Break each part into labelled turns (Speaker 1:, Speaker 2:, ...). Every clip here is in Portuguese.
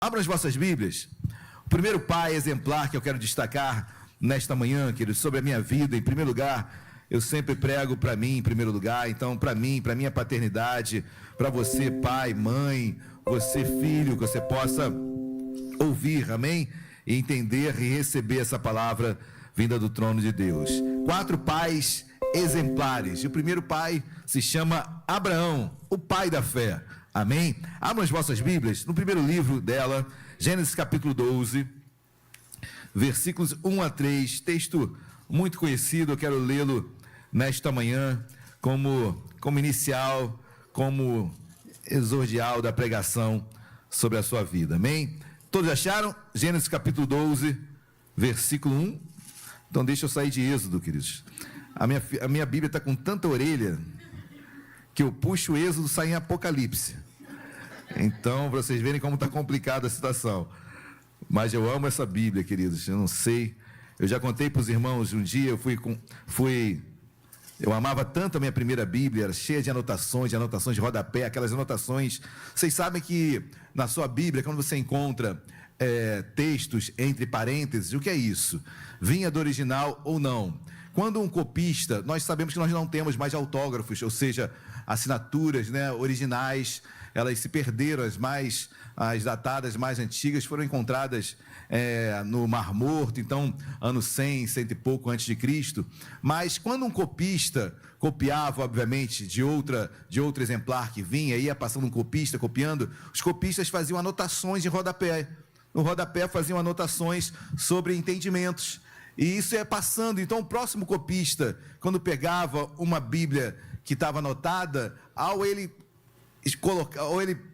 Speaker 1: Abra as vossas Bíblias. O primeiro pai exemplar que eu quero destacar nesta manhã, queridos, sobre a minha vida, em primeiro lugar, eu sempre prego para mim, em primeiro lugar. Então, para mim, para minha paternidade, para você, pai, mãe, você, filho, que você possa ouvir, amém? E entender e receber essa palavra vinda do trono de Deus. 4 pais exemplares. E o primeiro pai se chama Abraão, o pai da fé. Amém? Abram as vossas Bíblias no primeiro livro dela, Gênesis capítulo 12, versículos 1 a 3, texto muito conhecido. Eu quero lê-lo nesta manhã como inicial, como exordial da pregação sobre a sua vida. Amém? Todos acharam? Gênesis capítulo 12, versículo 1. Então deixa eu sair de Êxodo, queridos. A minha Bíblia está com tanta orelha que eu puxo o Êxodo e sai em Apocalipse. Então, para vocês verem como está complicada a situação. Mas eu amo essa Bíblia, queridos. Eu não sei. Eu já contei para os irmãos um dia, eu amava tanto a minha primeira Bíblia, era cheia de anotações de rodapé, aquelas anotações. Vocês sabem que na sua Bíblia, quando você encontra textos entre parênteses, o que é isso? Vinha do original ou não? Quando um copista, nós sabemos que nós não temos mais autógrafos, ou seja, assinaturas, né, originais, elas se perderam, as datadas mais antigas foram encontradas no Mar Morto, então, anos 100 e pouco antes de Cristo. Mas quando um copista copiava, obviamente, de outro exemplar que vinha, ia passando um copista copiando, os copistas faziam anotações de rodapé. No rodapé faziam anotações sobre entendimentos. E isso ia passando. Então, o próximo copista, quando pegava uma Bíblia que estava anotada, ao ele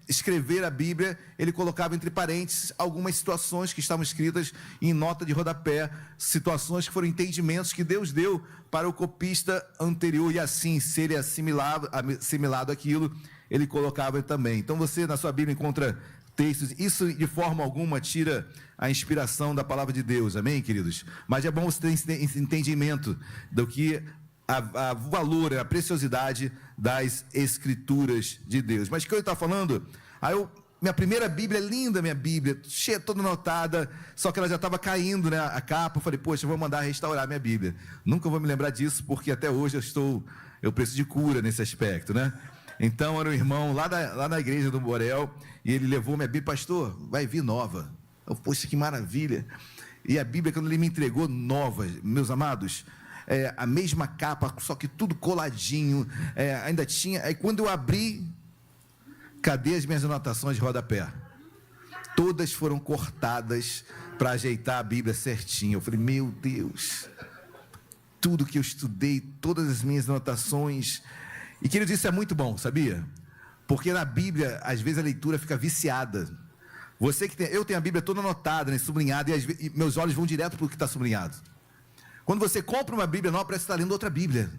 Speaker 1: escrever a Bíblia, ele colocava entre parênteses algumas situações que estavam escritas em nota de rodapé, situações que foram entendimentos que Deus deu para o copista anterior, e assim, se ele assimilado aquilo, ele colocava também. Então, você na sua Bíblia encontra textos, isso de forma alguma tira a inspiração da palavra de Deus, amém, queridos? Mas é bom você ter esse entendimento do que a valor, a preciosidade das Escrituras de Deus. Mas o que eu estava falando? Minha primeira Bíblia, linda minha Bíblia, cheia, toda anotada, só que ela já estava caindo, né, a capa. Eu falei, poxa, eu vou mandar restaurar minha Bíblia. Nunca vou me lembrar disso, porque até hoje eu preciso de cura nesse aspecto, né? Então, era um irmão lá na igreja do Borel, e ele levou minha Bíblia, pastor, vai vir nova. Eu, poxa, que maravilha. E a Bíblia, quando ele me entregou, nova, meus amados, a mesma capa, só que tudo coladinho, ainda tinha. Aí quando eu abri, cadê as minhas anotações de rodapé? Todas foram cortadas para ajeitar a Bíblia certinho. Eu falei, meu Deus, tudo que eu estudei, todas as minhas anotações. E, queridos, isso é muito bom, sabia? Porque na Bíblia, às vezes a leitura fica viciada. Eu tenho a Bíblia toda anotada, né, sublinhada, e meus olhos vão direto para o que está sublinhado. Quando você compra uma Bíblia nova, parece que está lendo outra Bíblia.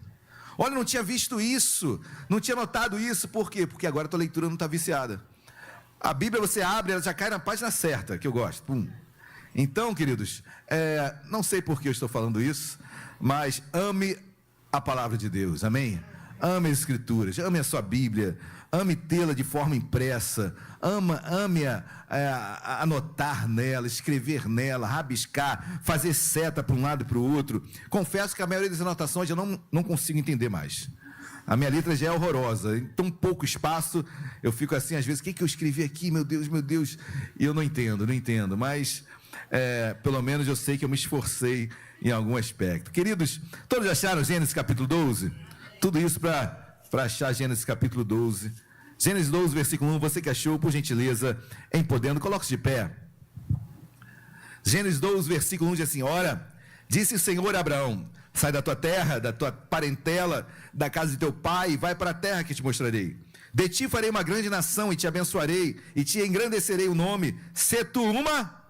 Speaker 1: Olha, não tinha visto isso, não tinha notado isso, por quê? Porque agora a tua leitura não está viciada. A Bíblia você abre, ela já cai na página certa, que eu gosto. Pum. Então, queridos, não sei por que eu estou falando isso, mas ame a palavra de Deus, amém? Ame as Escrituras, ame a sua Bíblia, ame tê-la de forma impressa, ame anotar nela, escrever nela, rabiscar, fazer seta para um lado e para o outro. Confesso que a maioria das anotações eu não consigo entender mais. A minha letra já é horrorosa, em tão pouco espaço, eu fico assim, às vezes, o que eu escrevi aqui, meu Deus, e eu não entendo, mas pelo menos eu sei que eu me esforcei em algum aspecto. Queridos, todos acharam Gênesis capítulo 12? Tudo isso para achar Gênesis capítulo 12. Gênesis 12, versículo 1. Você que achou, por gentileza, em podendo, coloque-se de pé. Gênesis 12, versículo 1 diz assim: ora, disse o Senhor a Abraão: sai da tua terra, da tua parentela, da casa de teu pai, e vai para a terra que te mostrarei. De ti farei uma grande nação, e te abençoarei, e te engrandecerei o nome. Se tu uma,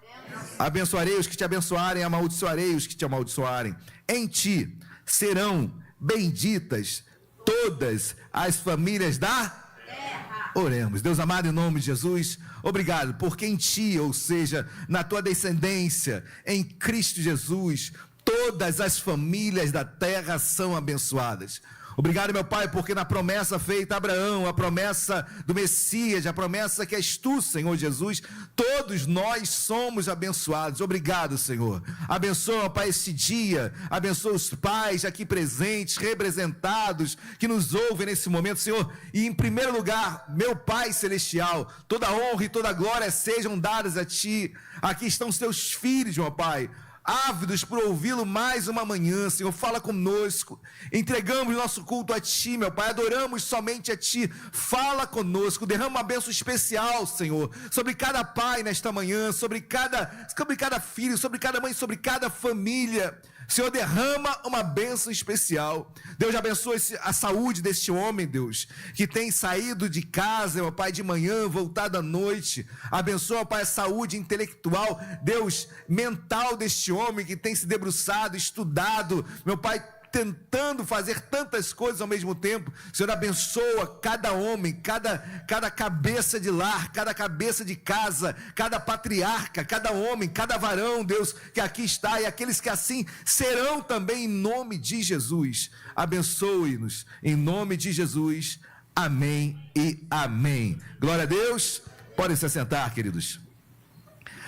Speaker 1: abençoarei os que te abençoarem, amaldiçoarei os que te amaldiçoarem. Em ti serão benditas todas as famílias da terra. Oremos. Deus amado, em nome de Jesus, obrigado, porque em ti, ou seja, na tua descendência, em Cristo Jesus, todas as famílias da terra são abençoadas. Obrigado, meu Pai, porque na promessa feita a Abraão, a promessa do Messias, a promessa que és tu, Senhor Jesus, todos nós somos abençoados. Obrigado, Senhor. Abençoa, Pai, esse dia. Abençoa os pais aqui presentes, representados, que nos ouvem nesse momento, Senhor. E em primeiro lugar, meu Pai celestial, toda honra e toda glória sejam dadas a ti. Aqui estão os teus filhos, meu Pai, ávidos por ouvi-lo mais uma manhã, Senhor. Fala conosco, entregamos nosso culto a Ti, meu Pai, adoramos somente a Ti. Fala conosco, derrama uma bênção especial, Senhor, sobre cada pai nesta manhã, sobre cada filho, sobre cada mãe, sobre cada família. Senhor, derrama uma bênção especial. Deus, abençoe a saúde deste homem, Deus, que tem saído de casa, meu Pai, de manhã, voltado à noite. Abençoa, Pai, a saúde intelectual, Deus, mental deste homem que tem se debruçado, estudado, meu Pai, tentando fazer tantas coisas ao mesmo tempo. Senhor, abençoa cada homem, cada cabeça de lar, cada cabeça de casa, cada patriarca, cada homem, cada varão, Deus, que aqui está, e aqueles que assim serão também, em nome de Jesus. Abençoe-nos, em nome de Jesus. Amém e amém. Glória a Deus. Podem se assentar, queridos.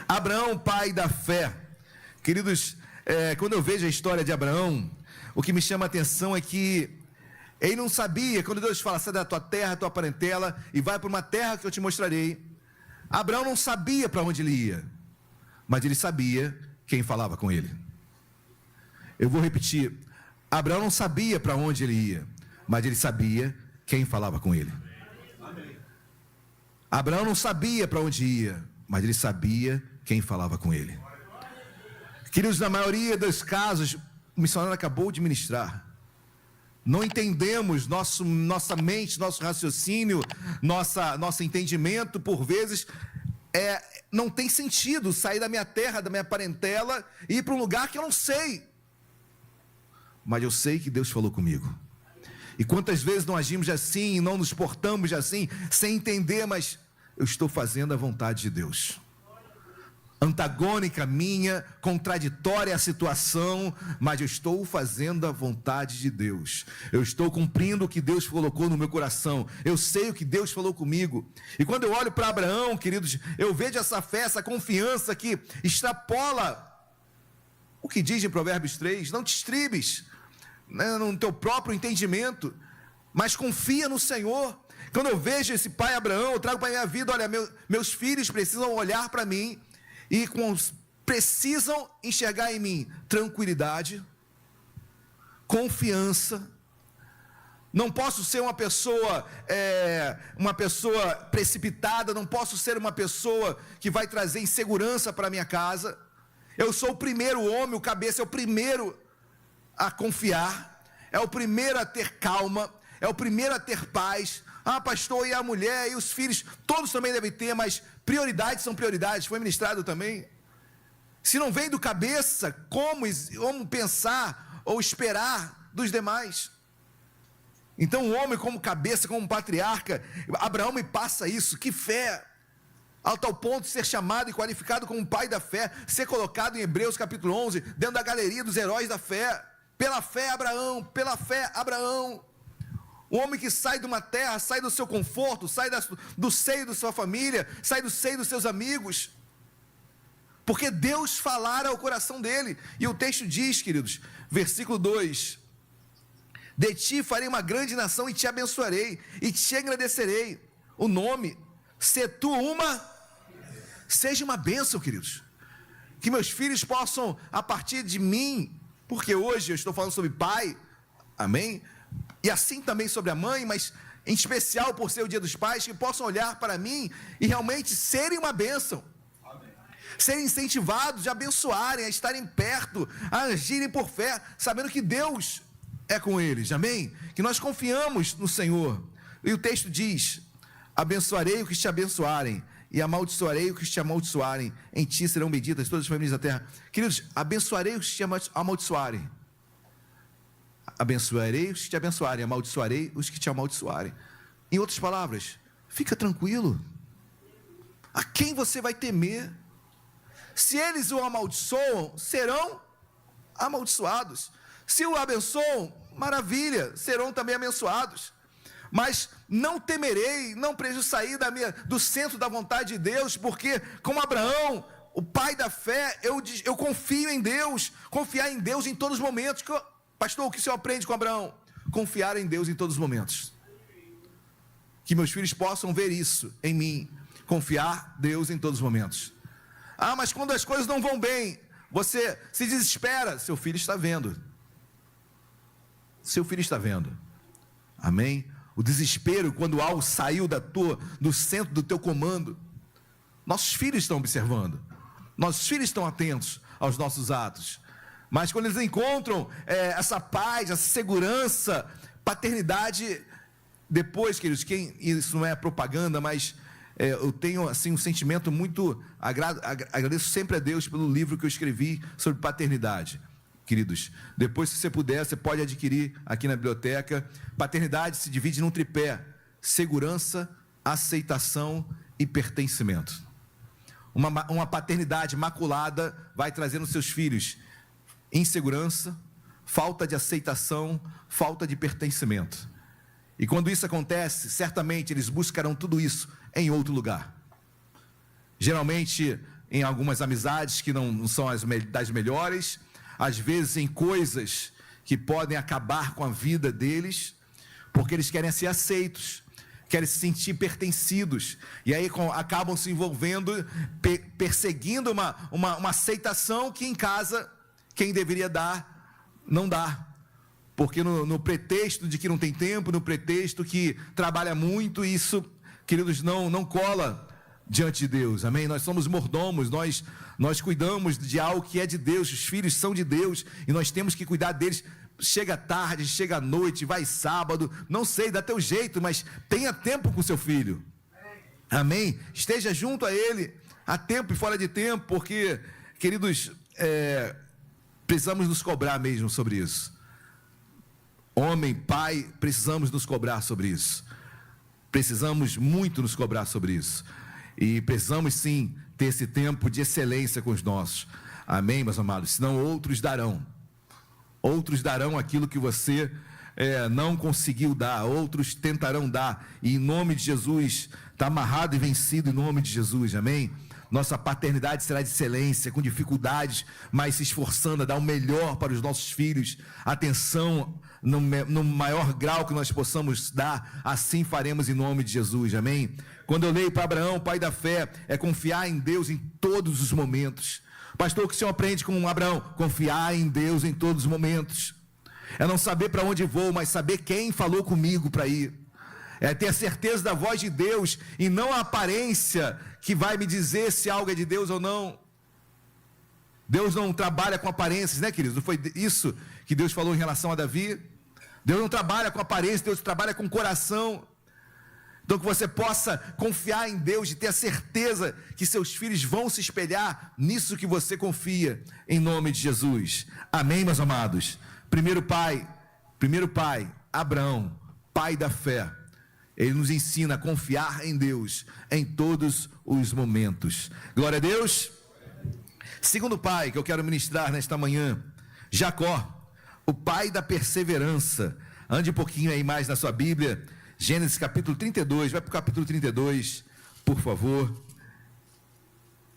Speaker 1: Abraão, pai da fé. Queridos, quando eu vejo a história de Abraão, o que me chama a atenção é que ele não sabia, quando Deus fala, sai da tua terra, tua parentela, e vai para uma terra que eu te mostrarei. Abraão não sabia para onde ele ia, mas ele sabia quem falava com ele. Eu vou repetir, Abraão não sabia para onde ele ia, mas ele sabia quem falava com ele. Abraão não sabia para onde ia, mas ele sabia quem falava com ele. Queridos, na maioria dos casos, o missionário acabou de ministrar, não entendemos nossa mente, nosso raciocínio, nosso entendimento, por vezes, não tem sentido sair da minha terra, da minha parentela, e ir para um lugar que eu não sei, mas eu sei que Deus falou comigo. E quantas vezes não agimos assim, não nos portamos assim, sem entender, mas eu estou fazendo a vontade de Deus. Antagônica minha, contraditória a situação, mas eu estou fazendo a vontade de Deus. Eu estou cumprindo o que Deus colocou no meu coração. Eu sei o que Deus falou comigo. E quando eu olho para Abraão, queridos, eu vejo essa fé, essa confiança que extrapola o que diz em Provérbios 3, não te estribes, né, no teu próprio entendimento, mas confia no Senhor. Quando eu vejo esse pai Abraão, eu trago para a minha vida, olha, meus filhos precisam olhar para mim, e precisam enxergar em mim tranquilidade, confiança. Não posso ser uma pessoa precipitada, não posso ser uma pessoa que vai trazer insegurança para a minha casa. Eu sou o primeiro homem, o cabeça é o primeiro a confiar, é o primeiro a ter calma, é o primeiro a ter paz. Ah, pastor, e a mulher e os filhos, todos também devem ter, mas prioridades são prioridades, foi ministrado também. Se não vem do cabeça, como pensar ou esperar dos demais? Então o homem como cabeça, como patriarca, Abraão me passa isso, que fé, ao tal ponto de ser chamado e qualificado como pai da fé, ser colocado em Hebreus capítulo 11, dentro da galeria dos heróis da fé. Pela fé Abraão, o homem que sai de uma terra, sai do seu conforto, sai do seio da sua família, sai do seio dos seus amigos, porque Deus falara ao coração dele. E o texto diz, queridos, versículo 2, de ti farei uma grande nação e te abençoarei, e te agradecerei o nome, seja uma bênção, queridos, que meus filhos possam, a partir de mim, porque hoje eu estou falando sobre pai, amém? E assim também sobre a mãe, mas em especial por ser o dia dos pais, que possam olhar para mim e realmente serem uma bênção. Amém. Serem incentivados a abençoarem, a estarem perto, a agirem por fé, sabendo que Deus é com eles, amém? Que nós confiamos no Senhor. E o texto diz, abençoarei os que te abençoarem, e amaldiçoarei os que te amaldiçoarem, em ti serão benditas todas as famílias da terra. Queridos, abençoarei os que te amaldiçoarem. Abençoarei os que te abençoarem, amaldiçoarei os que te amaldiçoarem. Em outras palavras, fica tranquilo. A quem você vai temer? Se eles o amaldiçoam, serão amaldiçoados. Se o abençoam, maravilha, serão também abençoados. Mas não temerei, não sair do centro da vontade de Deus, porque como Abraão, o pai da fé, eu confio em Deus, confiar em Deus em todos os momentos. Pastor, o que o senhor aprende com Abraão? Confiar em Deus em todos os momentos. Que meus filhos possam ver isso em mim, confiar em Deus em todos os momentos. Ah, mas quando as coisas não vão bem, você se desespera, seu filho está vendo. Seu filho está vendo. Amém? O desespero, quando algo saiu do centro do teu comando, nossos filhos estão observando, nossos filhos estão atentos aos nossos atos, mas quando eles encontram essa paz, essa segurança, paternidade, depois, queridos, isso não é propaganda, mas eu tenho assim um sentimento muito, agradeço sempre a Deus pelo livro que eu escrevi sobre paternidade. Queridos, depois, se você puder, você pode adquirir aqui na biblioteca. Paternidade se divide num tripé: segurança, aceitação e pertencimento. Uma paternidade maculada vai trazer nos seus filhos insegurança, falta de aceitação, falta de pertencimento. E quando isso acontece, certamente eles buscarão tudo isso em outro lugar. Geralmente em algumas amizades que não são das melhores, às vezes em coisas que podem acabar com a vida deles, porque eles querem ser aceitos, querem se sentir pertencidos, e aí acabam se envolvendo, perseguindo uma aceitação que em casa, quem deveria dar, não dá, porque no pretexto de que não tem tempo, no pretexto que trabalha muito, isso, queridos, não cola diante de Deus, amém? Nós somos mordomos, nós cuidamos de algo que é de Deus, os filhos são de Deus, e nós temos que cuidar deles. Chega tarde, chega noite, vai sábado, não sei, dá teu jeito, mas tenha tempo com seu filho, amém? Esteja junto a ele, a tempo e fora de tempo, porque, queridos, precisamos nos cobrar mesmo sobre isso. Homem, pai, precisamos nos cobrar sobre isso, precisamos muito nos cobrar sobre isso, e precisamos sim ter esse tempo de excelência com os nossos, amém, meus amados? Senão outros darão aquilo que você não conseguiu dar, outros tentarão dar, e em nome de Jesus, está amarrado e vencido em nome de Jesus, amém? Nossa paternidade será de excelência, com dificuldades, mas se esforçando a dar o melhor para os nossos filhos, atenção no maior grau que nós possamos dar, assim faremos em nome de Jesus, amém? Quando eu leio para Abraão, pai da fé, é confiar em Deus em todos os momentos. Pastor, o que o senhor aprende com Abraão? Confiar em Deus em todos os momentos. É não saber para onde vou, mas saber quem falou comigo para ir. É ter a certeza da voz de Deus e não a aparência que vai me dizer se algo é de Deus ou não. Deus não trabalha com aparências, né, queridos? Não foi isso que Deus falou em relação a Davi? Deus não trabalha com aparência, Deus trabalha com coração. Então que você possa confiar em Deus e ter a certeza que seus filhos vão se espelhar nisso que você confia, em nome de Jesus. Amém, meus amados? Primeiro pai, Abraão, pai da fé. Ele nos ensina a confiar em Deus em todos os momentos. Glória a Deus. Segundo pai que eu quero ministrar nesta manhã, Jacó, o pai da perseverança. Ande um pouquinho aí mais na sua Bíblia, Gênesis capítulo 32, vai para o capítulo 32, por favor.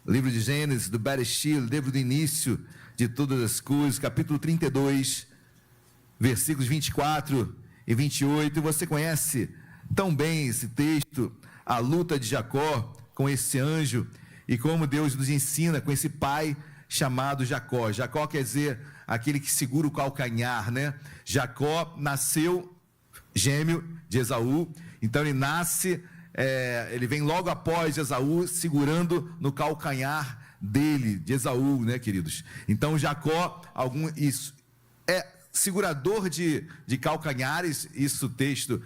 Speaker 1: Livro de Gênesis, do Bereshit, livro do início de todas as coisas, capítulo 32, versículos 24 e 28. Você conhece tão bem esse texto, a luta de Jacó com esse anjo, e como Deus nos ensina com esse pai chamado Jacó. Jacó quer dizer aquele que segura o calcanhar, né? Jacó nasceu gêmeo de Esaú, então ele nasce, ele vem logo após Esaú, segurando no calcanhar dele, de Esaú, né, queridos? Então Jacó, isso é segurador de calcanhares, isso texto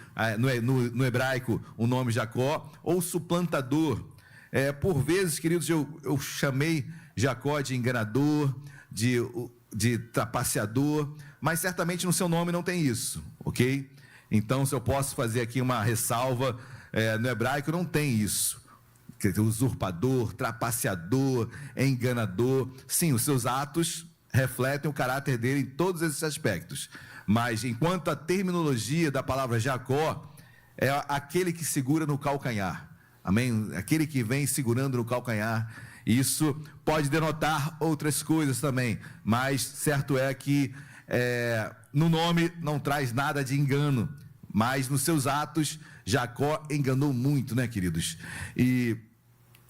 Speaker 1: no hebraico, o nome Jacó, ou suplantador. Por vezes, queridos, eu chamei Jacó de enganador, de trapaceador, mas certamente no seu nome não tem isso, ok? Então, se eu posso fazer aqui uma ressalva, no hebraico não tem isso, usurpador, trapaceador, enganador. Sim, os seus atos refletem o caráter dele em todos esses aspectos. Mas enquanto a terminologia da palavra Jacó é aquele que segura no calcanhar, amém? Aquele que vem segurando no calcanhar. Isso pode denotar outras coisas também, mas certo é que no nome não traz nada de engano, mas nos seus atos Jacó enganou muito, né, queridos? E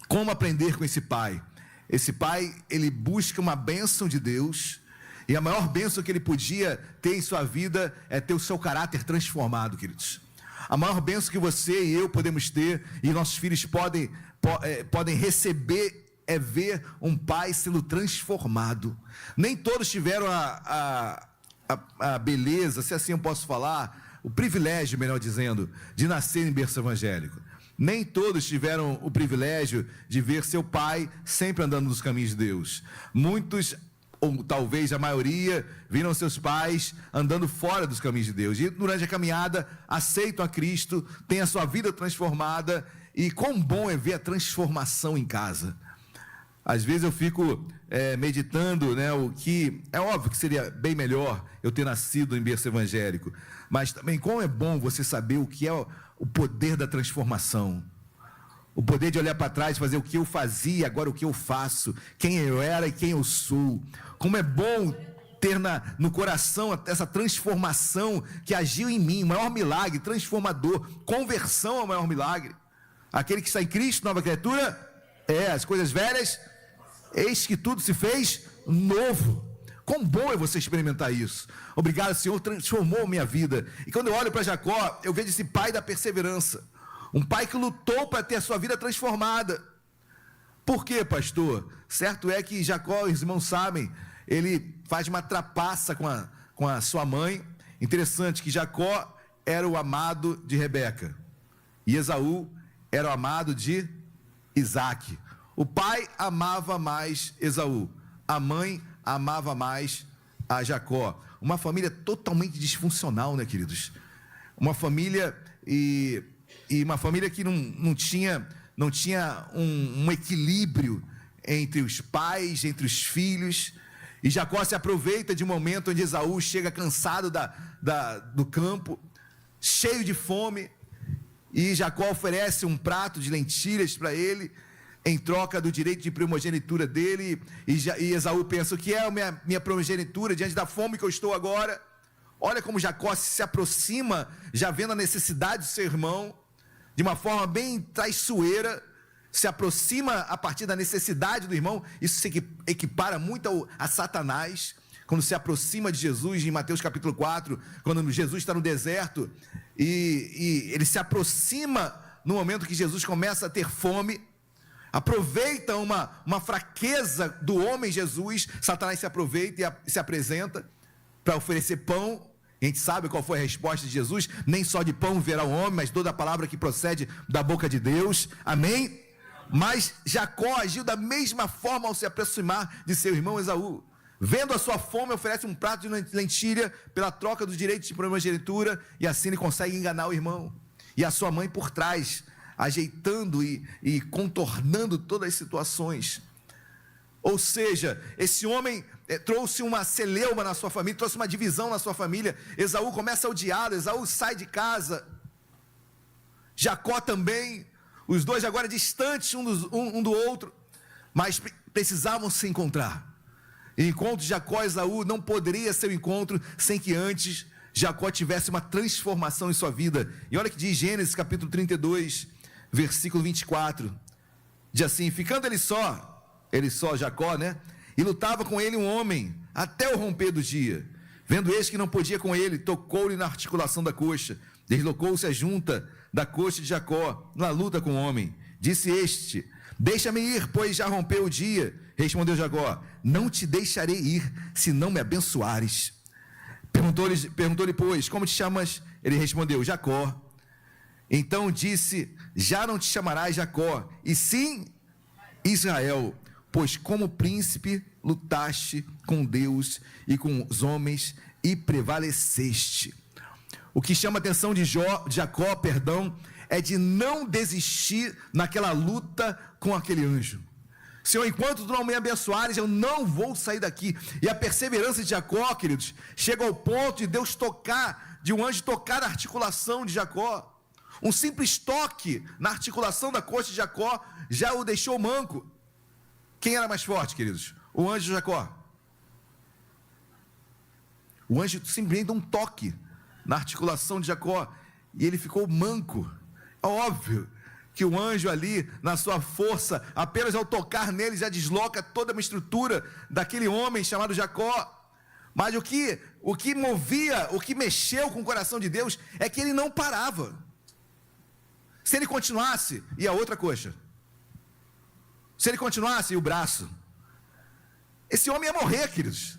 Speaker 1: como aprender com esse pai? Esse pai, ele busca uma bênção de Deus, e a maior bênção que ele podia ter em sua vida é ter o seu caráter transformado, queridos. A maior bênção que você e eu podemos ter, e nossos filhos podem receber, é ver um pai sendo transformado. Nem todos tiveram a beleza, se assim eu posso falar, o privilégio, melhor dizendo, de nascer em berço evangélico. Nem todos tiveram o privilégio de ver seu pai sempre andando nos caminhos de Deus. Muitos, ou talvez a maioria, viram seus pais andando fora dos caminhos de Deus. E durante a caminhada, aceitam a Cristo, têm a sua vida transformada. E quão bom é ver a transformação em casa. Às vezes eu fico meditando, né, o que é óbvio que seria bem melhor eu ter nascido em berço evangélico, mas também como é bom você saber o que é o poder da transformação, o poder de olhar para trás, fazer o que eu fazia, agora o que eu faço, quem eu era e quem eu sou. Como é bom ter no coração essa transformação que agiu em mim, o maior milagre transformador, conversão é o maior milagre. Aquele que está em Cristo, nova criatura, as coisas velhas, eis que tudo se fez novo. Quão bom é você experimentar isso. Obrigado, Senhor, transformou minha vida. E quando eu olho para Jacó, eu vejo esse pai da perseverança, um pai que lutou para ter a sua vida transformada. Por quê, pastor? Certo é que Jacó, os irmãos sabem, ele faz uma trapaça com a sua mãe. Interessante que Jacó era o amado de Rebeca e Esaú era o amado de Isaac. O pai amava mais Esaú, a mãe amava mais a Jacó. Uma família totalmente disfuncional, né, queridos? Uma família e uma família que não tinha um equilíbrio entre os pais, entre os filhos. E Jacó se aproveita de um momento onde Esaú chega cansado do campo, cheio de fome, e Jacó oferece um prato de lentilhas para ele, em troca do direito de primogenitura dele, e Esaú pensa, o que é a minha primogenitura diante da fome que eu estou agora? Olha como Jacó se aproxima, já vendo a necessidade do seu irmão, de uma forma bem traiçoeira, se aproxima a partir da necessidade do irmão. Isso se equipara muito a Satanás, quando se aproxima de Jesus, em Mateus capítulo 4, quando Jesus está no deserto, e ele se aproxima no momento que Jesus começa a ter fome, aproveita uma fraqueza do homem Jesus. Satanás se aproveita e se apresenta para oferecer pão. A gente sabe qual foi a resposta de Jesus: nem só de pão viverá o homem, mas toda a palavra que procede da boca de Deus. Amém? Mas Jacó agiu da mesma forma ao se aproximar de seu irmão Esaú. Vendo a sua fome, oferece um prato de lentilha pela troca dos direitos de primogenitura, e assim ele consegue enganar o irmão. E a sua mãe por trás, ajeitando e contornando todas as situações. Ou seja, esse homem trouxe uma celeuma na sua família, trouxe uma divisão na sua família. Esaú começa a odiá-lo, Esaú sai de casa, Jacó também, os dois agora distantes um do outro, mas precisavam se encontrar. O encontro de Jacó e Esaú não poderia ser um encontro sem que antes Jacó tivesse uma transformação em sua vida. E olha que diz Gênesis capítulo 32, versículo 24, diz assim: ficando ele só, Jacó, né? E lutava com ele um homem, até o romper do dia. Vendo este que não podia com ele, tocou-lhe na articulação da coxa, deslocou-se a junta da coxa de Jacó, na luta com o homem. Disse este: deixa-me ir, pois já rompeu o dia. Respondeu Jacó: não te deixarei ir, se não me abençoares. Perguntou-lhe, pois, como te chamas? Ele respondeu: Jacó. Então disse: já não te chamarás Jacó, e sim Israel, pois como príncipe lutaste com Deus e com os homens e prevaleceste. O que chama a atenção de Jacó, é de não desistir naquela luta com aquele anjo. Senhor, enquanto tu não me abençoares, eu não vou sair daqui. E a perseverança de Jacó, queridos, chega ao ponto de Deus tocar, de um anjo tocar na articulação de Jacó. Um simples toque na articulação da coxa de Jacó já o deixou manco. Quem era mais forte, queridos? O anjo de Jacó. O anjo simplesmente deu um toque na articulação de Jacó e ele ficou manco. É óbvio que o anjo ali, na sua força, apenas ao tocar nele já desloca toda uma estrutura daquele homem chamado Jacó. Mas o que movia, o que mexeu com o coração de Deus é que ele não parava. Se ele continuasse, ia a outra coxa. Se ele continuasse, ia o braço. Esse homem ia morrer, queridos.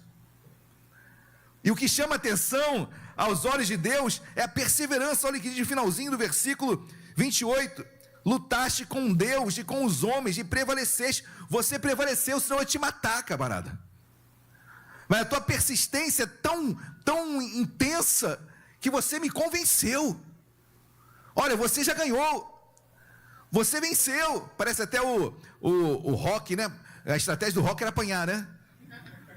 Speaker 1: E o que chama atenção aos olhos de Deus é a perseverança. Olha que diz no finalzinho do versículo 28. Lutaste com Deus e com os homens e prevaleceste. Você prevaleceu, senão eu te matar, camarada. Mas a tua persistência é tão intensa que você me convenceu. Olha, você já ganhou. Você venceu. Parece até o Rock, né? A estratégia do Rock era apanhar, né?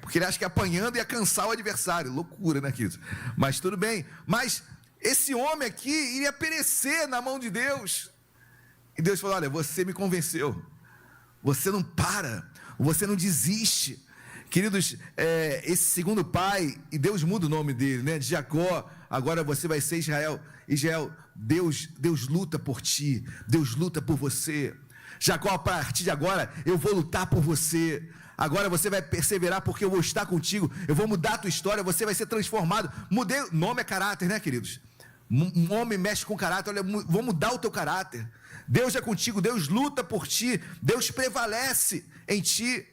Speaker 1: Porque ele acha que apanhando ia cansar o adversário. Loucura, né, querido? Mas tudo bem. Mas esse homem aqui iria perecer na mão de Deus. E Deus falou: olha, você me convenceu. Você não para. Você não desiste. Queridos, esse segundo pai, e Deus muda o nome dele, né? De Jacó, agora você vai ser Israel. Israel, Deus luta por ti. Deus luta por você. Jacó, a partir de agora, eu vou lutar por você. Agora você vai perseverar porque eu vou estar contigo. Eu vou mudar a tua história, você vai ser transformado. Mudei, nome é caráter, né, queridos? Um homem mexe com caráter. Olha, vou mudar o teu caráter. Deus é contigo, Deus luta por ti, Deus prevalece em ti.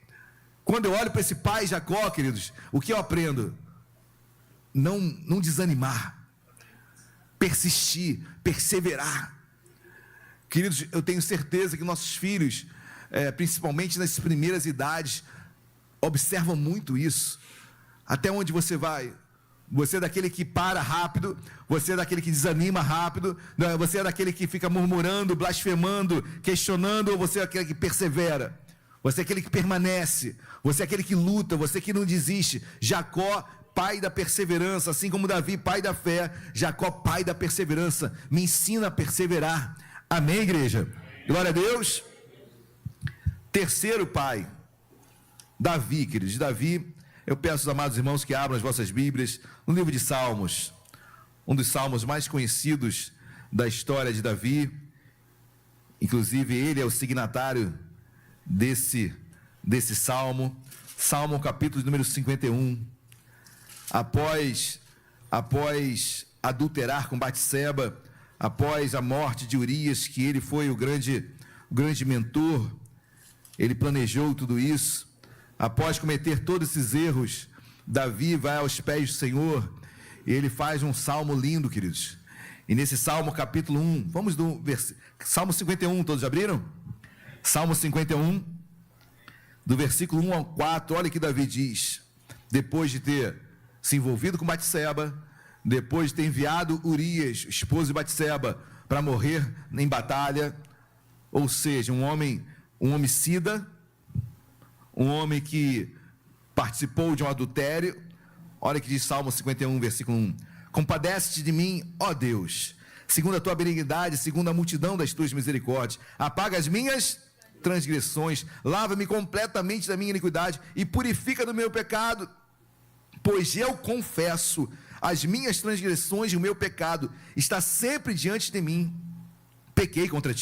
Speaker 1: Quando eu olho para esse pai Jacó, queridos, o que eu aprendo? Não desanimar, persistir, perseverar. Queridos, eu tenho certeza que nossos filhos, principalmente nas primeiras idades, observam muito isso. Até onde você vai? Você é daquele que para rápido, você é daquele que desanima rápido, você é daquele que fica murmurando, blasfemando, questionando, ou você é aquele que persevera? Você é aquele que permanece, você é aquele que luta, você que não desiste. Jacó, pai da perseverança, assim como Davi, pai da fé. Jacó, pai da perseverança, me ensina a perseverar. Amém, igreja? Glória a Deus. Terceiro pai, Davi, queridos. Davi, eu peço aos amados irmãos que abram as vossas Bíblias no livro de Salmos, um dos salmos mais conhecidos da história de Davi. Inclusive ele é o signatário desse salmo. Salmo capítulo número 51. Após adulterar com Batseba, após a morte de Urias, que ele foi o grande mentor, ele planejou tudo isso. Após cometer todos esses erros, Davi vai aos pés do Senhor e ele faz um salmo lindo, queridos. E nesse salmo capítulo 1, vamos do Salmo 51, todos abriram? Salmo 51, do versículo 1 ao 4, olha o que Davi diz. Depois de ter se envolvido com Batseba, depois de ter enviado Urias, esposo de Batseba, para morrer em batalha, ou seja, um homicida, um homem que participou de um adultério. Olha o que diz Salmo 51, versículo 1. Compadece-te de mim, ó Deus, segundo a tua benignidade, segundo a multidão das tuas misericórdias. Apaga as minhas transgressões, lava-me completamente da minha iniquidade e purifica do meu pecado, pois eu confesso as minhas transgressões e o meu pecado está sempre diante de mim. Pequei contra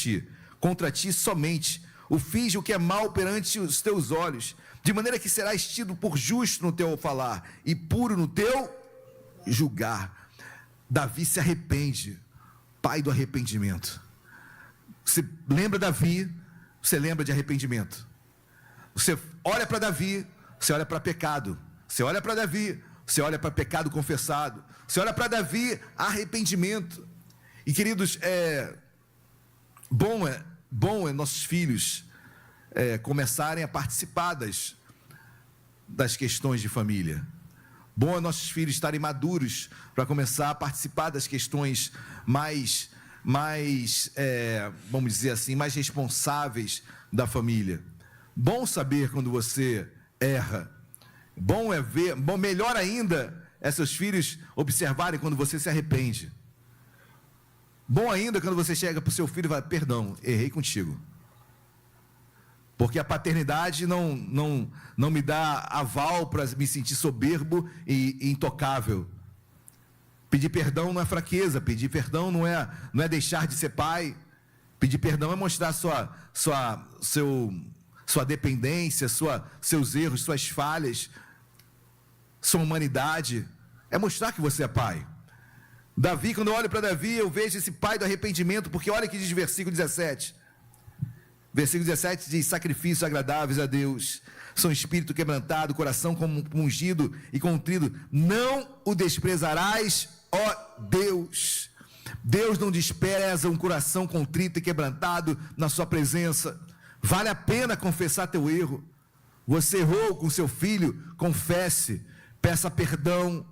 Speaker 1: ti somente, o fiz o que é mal perante os teus olhos, de maneira que serás tido por justo no teu falar e puro no teu julgar. Davi se arrepende, pai do arrependimento. Você lembra Davi, você lembra de arrependimento. Você olha para Davi, você olha para pecado. Você olha para Davi, você olha para pecado confessado. Você olha para Davi, arrependimento. E queridos, bom é nossos filhos começarem a participar das questões de família. Bom é nossos filhos estarem maduros para começar a participar das questões mais vamos dizer assim, mais responsáveis da família. Bom saber quando você erra. Bom é ver, melhor ainda é seus filhos observarem quando você se arrepende. Bom ainda quando você chega para o seu filho e fala: perdão, errei contigo. Porque a paternidade não me dá aval para me sentir soberbo e intocável. Pedir perdão não é fraqueza, pedir perdão não é deixar de ser pai. Pedir perdão é mostrar sua dependência, seus erros, suas falhas, sua humanidade. É mostrar que você é pai. Davi, quando eu olho para Davi, eu vejo esse pai do arrependimento, porque olha que diz o versículo 17. Versículo 17 diz: sacrifícios agradáveis a Deus são espírito quebrantado, coração ungido e contrito, não o desprezarás, ó Deus. Deus não despreza um coração contrito e quebrantado na sua presença. Vale a pena confessar teu erro. Você errou com seu filho, confesse, peça perdão,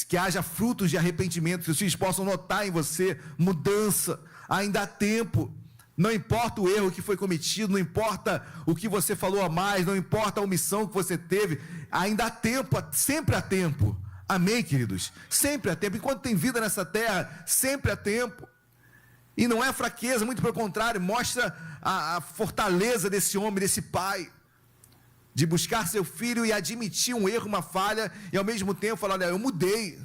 Speaker 1: que haja frutos de arrependimento, que os filhos possam notar em você mudança. Ainda há tempo. Não importa o erro que foi cometido, não importa o que você falou a mais, não importa a omissão que você teve, ainda há tempo, sempre há tempo. Amém, queridos? Sempre há tempo. Enquanto tem vida nessa terra, sempre há tempo. E não é fraqueza, muito pelo contrário, mostra a fortaleza desse homem, desse pai, de buscar seu filho e admitir um erro, uma falha, e ao mesmo tempo falar: olha, eu mudei.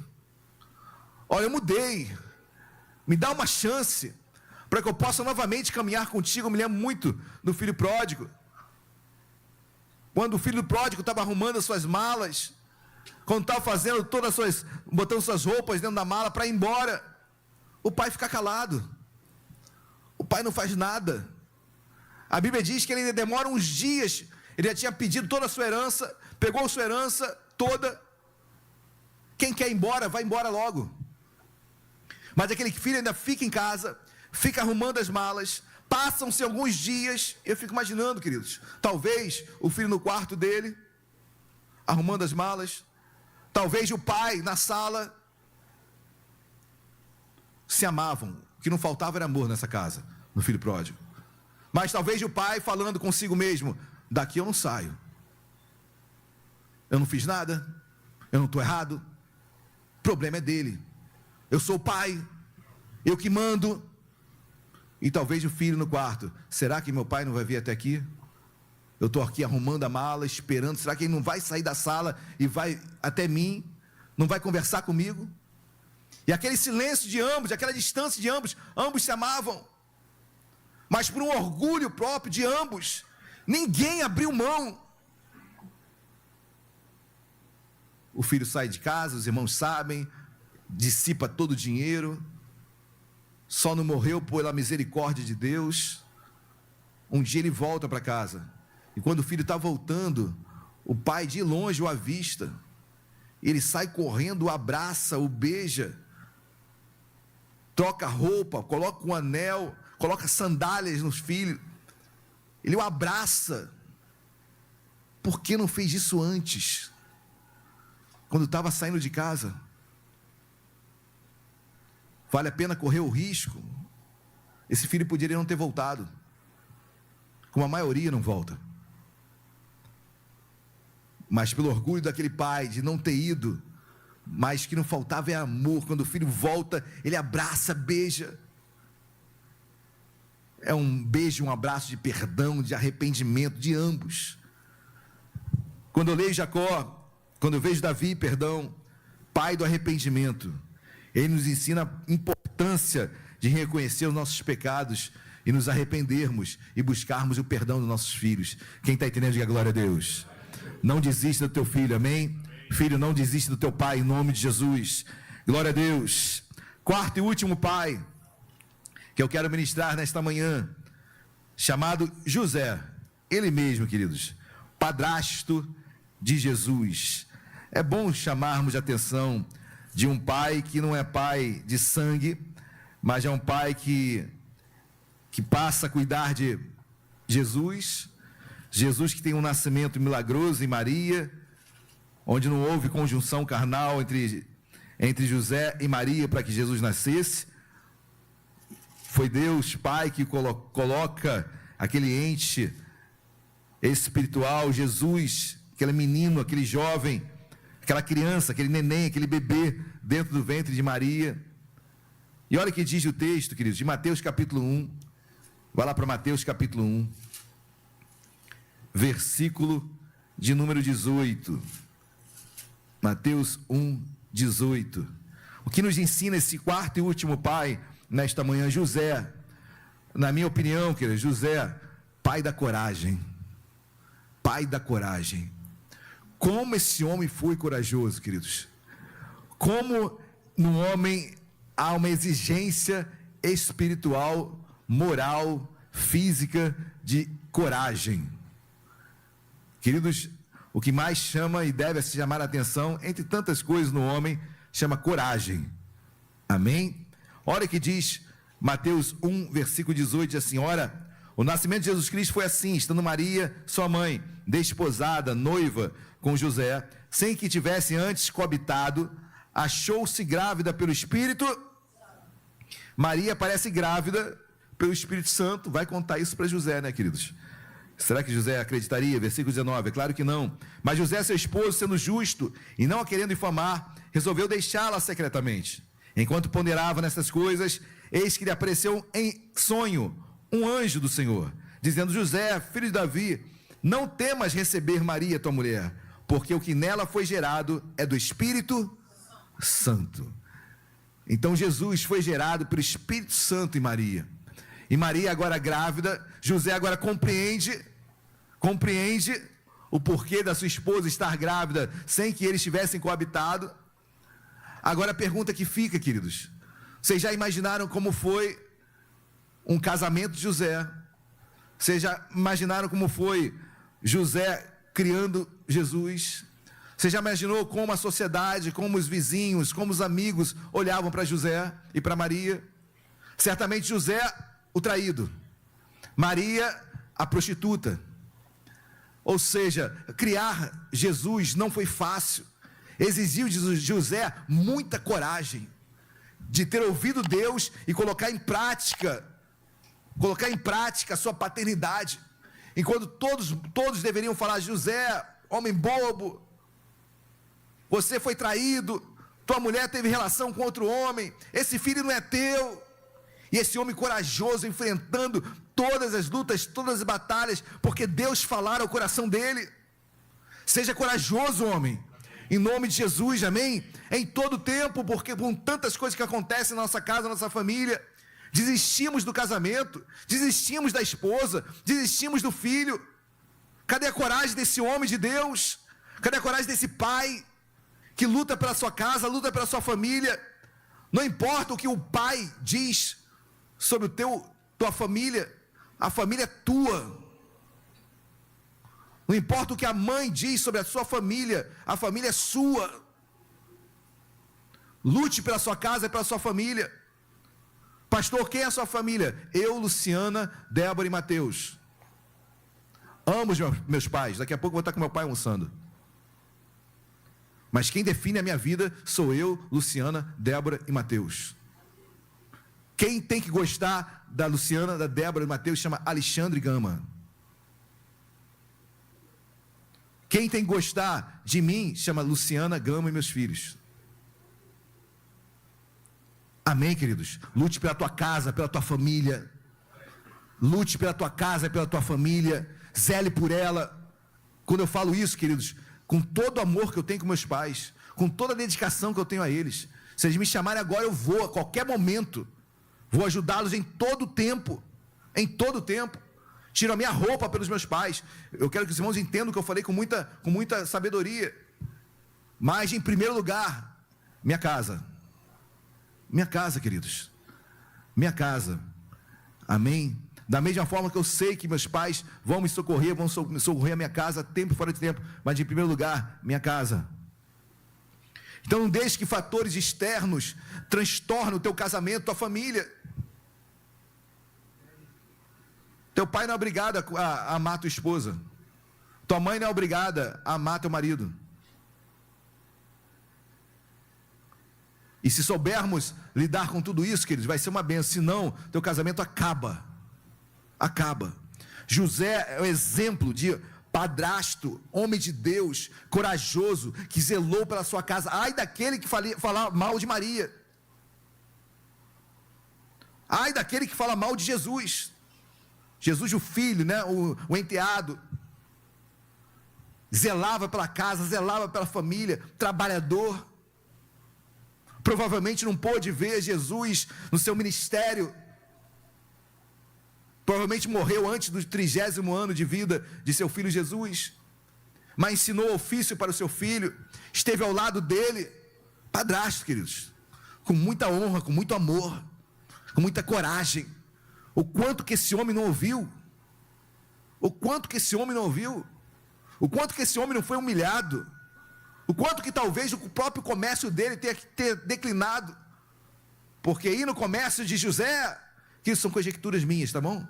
Speaker 1: Olha, eu mudei. Me dá uma chance para que eu possa novamente caminhar contigo. Eu me lembro muito do filho pródigo. Quando o filho pródigo estava arrumando as suas malas, quando estava fazendo botando suas roupas dentro da mala para ir embora, o pai fica calado. O pai não faz nada. A Bíblia diz que ele ainda demora uns dias. Ele já tinha pedido toda a sua herança, pegou a sua herança toda. Quem quer ir embora, vai embora logo. Mas aquele filho ainda fica em casa, fica arrumando as malas. Passam-se alguns dias. Eu fico imaginando, queridos, talvez o filho no quarto dele, arrumando as malas. Talvez o pai na sala. Se amavam. O que não faltava era amor nessa casa, no filho pródigo. Mas talvez o pai falando consigo mesmo: daqui eu não saio. Eu não fiz nada. Eu não estou errado. O problema é dele. Eu sou o pai. Eu que mando. E talvez o filho no quarto: será que meu pai não vai vir até aqui? Eu estou aqui arrumando a mala, esperando. Será que ele não vai sair da sala e vai até mim? Não vai conversar comigo? E aquele silêncio de ambos, aquela distância de ambos, ambos se amavam. Mas por um orgulho próprio de ambos, ninguém abriu mão. O filho sai de casa, os irmãos sabem, dissipa todo o dinheiro, só não morreu pela misericórdia de Deus. Um dia ele volta para casa, e quando o filho está voltando, o pai de longe o avista. Ele sai correndo, o abraça, o beija, troca roupa, coloca um anel, coloca sandálias nos filhos. Ele o abraça. Por que não fez isso antes? Quando estava saindo de casa? Vale a pena correr o risco? Esse filho poderia não ter voltado, como a maioria não volta. Mas pelo orgulho daquele pai de não ter ido, mas que não faltava é amor. Quando o filho volta, ele abraça, beija. É um beijo, um abraço de perdão, de arrependimento de ambos. Quando eu leio Jacó, quando eu vejo Davi, pai do arrependimento, ele nos ensina a importância de reconhecer os nossos pecados e nos arrependermos e buscarmos o perdão dos nossos filhos. Quem está entendendo, diga glória a Deus. Não desista do teu filho, amém? Filho, não desista do teu pai, em nome de Jesus. Glória a Deus. Quarto e último pai que eu quero ministrar nesta manhã, chamado José. Ele mesmo, queridos, padrasto de Jesus. É bom chamarmos a atenção de um pai que não é pai de sangue, mas é um pai que passa a cuidar de Jesus. Jesus que tem um nascimento milagroso em Maria, onde não houve conjunção carnal entre José e Maria para que Jesus nascesse. Foi Deus Pai que coloca aquele ente espiritual, Jesus, aquele menino, aquele jovem, aquela criança, aquele neném, aquele bebê dentro do ventre de Maria. E olha o que diz o texto, queridos, de Mateus capítulo 1. Vai lá para Mateus capítulo 1, versículo de número 18. Mateus 1, 18. O que nos ensina esse quarto e último pai nesta manhã? José, na minha opinião, queridos, José, pai da coragem. Pai da coragem. Como esse homem foi corajoso, queridos. Como no homem há uma exigência espiritual, moral, física, de coragem. Queridos, o que mais chama e deve se chamar a atenção, entre tantas coisas no homem, chama coragem. Amém? Olha que diz Mateus 1, versículo 18, diz assim: ora, o nascimento de Jesus Cristo foi assim, estando Maria, sua mãe, desposada, noiva com José, sem que tivesse antes coabitado, achou-se grávida pelo Espírito. Maria parece grávida pelo Espírito Santo. Vai contar isso para José, né, queridos? Será que José acreditaria? Versículo 19, é claro que não. Mas José, seu esposo, sendo justo e não a querendo infamar, resolveu deixá-la secretamente. Enquanto ponderava nessas coisas, eis que lhe apareceu em sonho um anjo do Senhor, dizendo: José, filho de Davi, não temas receber Maria, tua mulher, porque o que nela foi gerado é do Espírito Santo. Então Jesus foi gerado pelo Espírito Santo em Maria. E Maria agora grávida, José agora compreende o porquê da sua esposa estar grávida sem que eles tivessem coabitado. Agora a pergunta que fica, queridos: vocês já imaginaram como foi um casamento de José? Vocês já imaginaram como foi José criando Jesus? Você já imaginou como a sociedade, como os vizinhos, como os amigos olhavam para José e para Maria? Certamente José, o traído, Maria, a prostituta. Ou seja, criar Jesus não foi fácil. Exigiu de José muita coragem de ter ouvido Deus e colocar em prática a sua paternidade. Enquanto todos deveriam falar: José, homem bobo, você foi traído, tua mulher teve relação com outro homem, esse filho não é teu. E esse homem corajoso, enfrentando todas as lutas, todas as batalhas, porque Deus falara ao coração dele. Seja corajoso, homem, em nome de Jesus, amém? Em todo tempo, porque com tantas coisas que acontecem na nossa casa, na nossa família, desistimos do casamento, desistimos da esposa, desistimos do filho. Cadê a coragem desse homem de Deus? Cadê a coragem desse pai que luta pela sua casa, luta pela sua família? Não importa o que o pai diz sobre tua família, a família é tua. Não importa o que a mãe diz sobre a sua família, a família é sua. Lute pela sua casa e pela sua família. Pastor, quem é a sua família? Eu, Luciana, Débora e Mateus. Amo os meus pais. Daqui a pouco eu vou estar com meu pai almoçando. Mas quem define a minha vida sou eu, Luciana, Débora e Mateus. Quem tem que gostar da Luciana, da Débora e do Mateus chama Alexandre Gama. Quem tem que gostar de mim chama Luciana Gama e meus filhos. Amém, queridos? Lute pela tua casa, pela tua família. Lute pela tua casa, pela tua família. Zele por ela. Quando eu falo isso, queridos, com todo o amor que eu tenho com meus pais, com toda a dedicação que eu tenho a eles. Se eles me chamarem agora, eu vou, a qualquer momento. Vou ajudá-los em todo o tempo. Em todo o tempo. Tiro a minha roupa pelos meus pais. Eu quero que os irmãos entendam o que eu falei com muita sabedoria. Mas, em primeiro lugar, minha casa. Minha casa, queridos. Minha casa. Amém? Da mesma forma que eu sei que meus pais vão me socorrer a minha casa, tempo e fora de tempo. Mas, em primeiro lugar, minha casa. Então, não deixe que fatores externos transtornem o teu casamento, tua família. Teu pai não é obrigado a amar tua esposa. Tua mãe não é obrigada a amar teu marido. E se soubermos lidar com tudo isso, queridos, vai ser uma bênção. Senão, teu casamento acaba. Acaba. José é o exemplo de padrasto, homem de Deus, corajoso, que zelou pela sua casa. Ai daquele que fala mal de Maria. Ai daquele que fala mal de Jesus. Jesus, o filho, né? o enteado. Zelava pela casa, zelava pela família, trabalhador. Provavelmente não pôde ver Jesus no seu ministério. Provavelmente morreu antes do 30º ano de vida de seu filho Jesus. Mas ensinou ofício para o seu filho. Esteve ao lado dele. Padrasto, queridos. Com muita honra, com muito amor. Com muita coragem. O quanto que esse homem não ouviu. O quanto que esse homem não ouviu. O quanto que esse homem não foi humilhado. O quanto que talvez o próprio comércio dele tenha que ter declinado. Porque aí no comércio de José, que isso são conjecturas minhas, tá bom?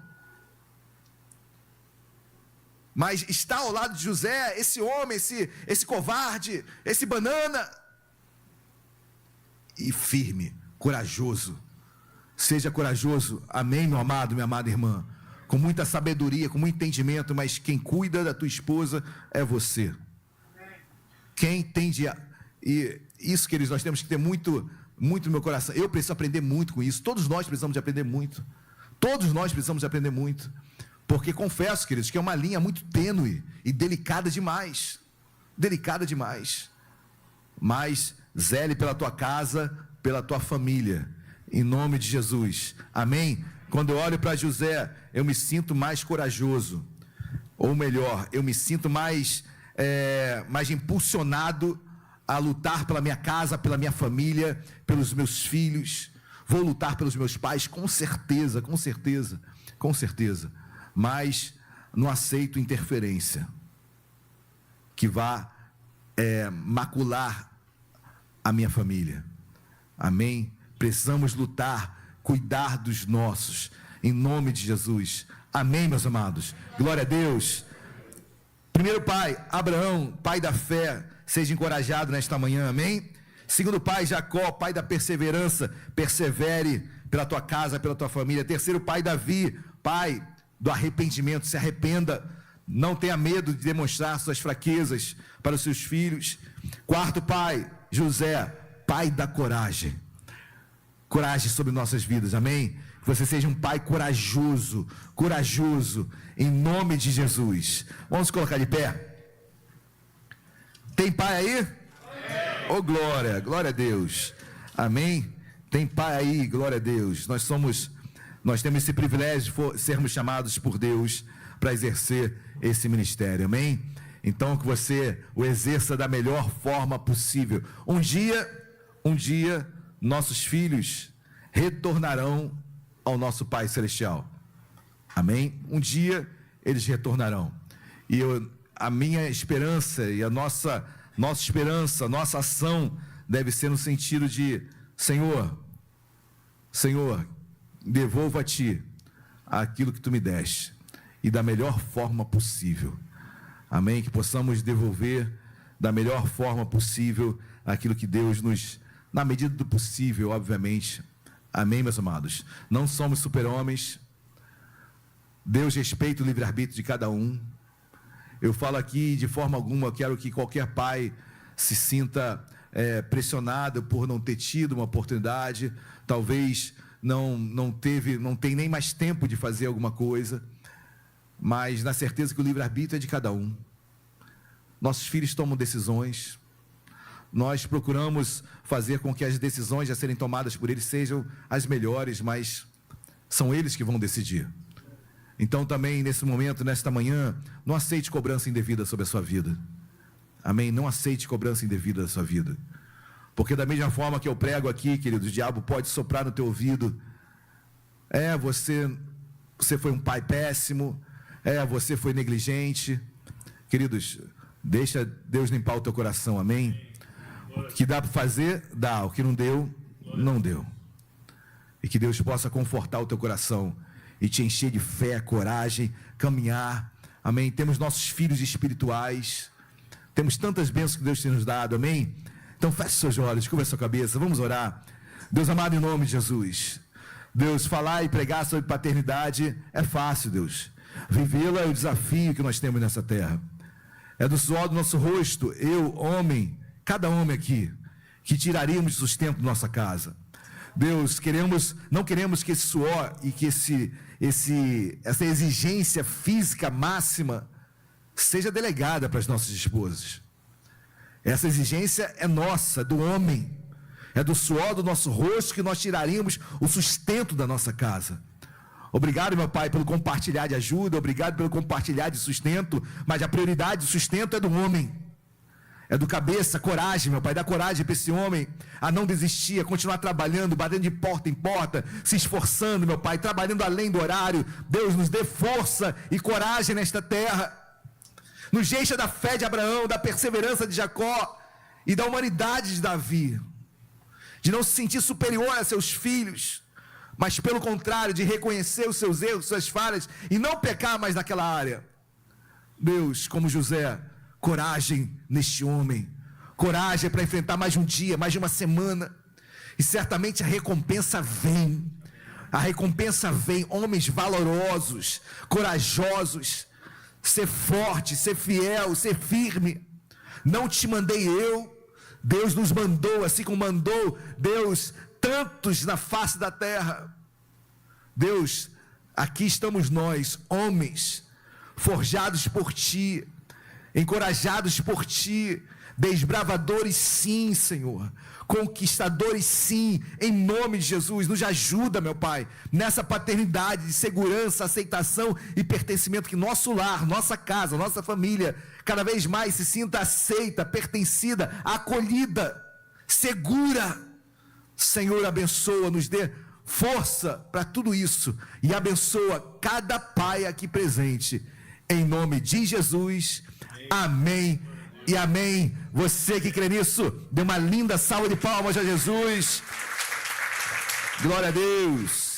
Speaker 1: Mas está ao lado de José, esse homem, esse covarde, esse banana. E firme, corajoso. Seja corajoso, amém, meu amado, minha amada irmã. Com muita sabedoria, com muito entendimento, mas quem cuida da tua esposa é você. Quem tende a... E isso, queridos, nós temos que ter muito no meu coração. Eu preciso aprender muito com isso. Todos nós precisamos de aprender muito. Todos nós precisamos de aprender muito. Porque confesso, queridos, que é uma linha muito tênue e delicada demais. Delicada demais. Mas zele pela tua casa, pela tua família. Em nome de Jesus. Amém? Quando eu olho para José, eu me sinto mais corajoso. Ou melhor, eu me sinto mais impulsionado a lutar pela minha casa, pela minha família, pelos meus filhos. Vou lutar pelos meus pais, com certeza, com certeza, com certeza. Mas não aceito interferência que vá macular a minha família. Amém? Precisamos lutar, cuidar dos nossos, em nome de Jesus. Amém, meus amados? Glória a Deus. Primeiro pai, Abraão, pai da fé, seja encorajado nesta manhã, amém? Segundo pai, Jacó, pai da perseverança, persevere pela tua casa, pela tua família. Terceiro pai, Davi, pai do arrependimento, se arrependa, não tenha medo de demonstrar suas fraquezas para os seus filhos. Quarto pai, José, pai da coragem. Coragem sobre nossas vidas, amém? Que você seja um pai corajoso, corajoso, em nome de Jesus. Vamos colocar de pé. Tem pai aí? Ô, glória, glória a Deus. Amém? Tem pai aí, glória a Deus. Nós temos esse privilégio de sermos chamados por Deus para exercer esse ministério, amém? Então que você o exerça da melhor forma possível. Um dia, nossos filhos retornarão ao nosso Pai Celestial, amém? Um dia eles retornarão, e a minha esperança e a nossa esperança, nossa ação deve ser no sentido de: Senhor, devolvo a Ti aquilo que Tu me deste, e da melhor forma possível, amém? Que possamos devolver da melhor forma possível aquilo que Deus nos, na medida do possível, obviamente, amém, meus amados? Não somos super-homens, Deus respeita o livre-arbítrio de cada um. Eu falo aqui de forma alguma, eu quero que qualquer pai se sinta pressionado por não ter tido uma oportunidade, talvez não tem nem mais tempo de fazer alguma coisa, mas na certeza que o livre-arbítrio é de cada um. Nossos filhos tomam decisões, nós procuramos fazer com que as decisões a serem tomadas por eles sejam as melhores, mas são eles que vão decidir. Então também nesse momento, nesta manhã, não aceite cobrança indevida sobre a sua vida, amém? Não aceite cobrança indevida da sua vida, porque da mesma forma que eu prego aqui, querido, o diabo pode soprar no teu ouvido: você foi um pai péssimo, você foi negligente. Queridos, deixa Deus limpar o teu coração, amém? O que dá para fazer, dá. O que não deu, não deu. E que Deus possa confortar o teu coração e te encher de fé, coragem, caminhar, amém? Temos nossos filhos espirituais, temos tantas bênçãos que Deus tem nos dado, amém? Então feche seus olhos, curva a sua cabeça, vamos orar. Deus amado, em nome de Jesus, Deus, falar e pregar sobre paternidade é fácil, Deus. Vivê-la é o desafio que nós temos nessa terra. É do suor do nosso rosto, eu, homem, cada homem aqui, que tiraríamos sustento da nossa casa. Deus, não queremos que esse suor e que essa exigência física máxima seja delegada para as nossas esposas. Essa exigência é nossa, do homem. É do suor do nosso rosto que nós tiraríamos o sustento da nossa casa. Obrigado, meu Pai, pelo compartilhar de ajuda, obrigado pelo compartilhar de sustento, mas a prioridade do sustento é do homem. É do cabeça, coragem, meu Pai, dá coragem para esse homem a não desistir, a continuar trabalhando, batendo de porta em porta, se esforçando, meu Pai, trabalhando além do horário. Deus nos dê força e coragem nesta terra. Nos encha da fé de Abraão, da perseverança de Jacó e da humanidade de Davi. De não se sentir superior a seus filhos, mas pelo contrário, de reconhecer os seus erros, suas falhas e não pecar mais naquela área. Deus, como José, coragem neste homem, coragem para enfrentar mais um dia, mais de uma semana, e certamente a recompensa vem, homens valorosos, corajosos, ser forte, ser fiel, ser firme. Não te mandei eu, Deus nos mandou, assim como mandou Deus tantos na face da terra. Deus, aqui estamos nós, homens, forjados por Ti, encorajados por Ti, desbravadores sim, Senhor, conquistadores sim, em nome de Jesus. Nos ajuda, meu Pai, nessa paternidade de segurança, aceitação e pertencimento, que nosso lar, nossa casa, nossa família, cada vez mais se sinta aceita, pertencida, acolhida, segura. Senhor, abençoa, nos dê força para tudo isso e abençoa cada pai aqui presente, em nome de Jesus, amém e amém. Você que crê nisso, dê uma linda salva de palmas a Jesus. Glória a Deus.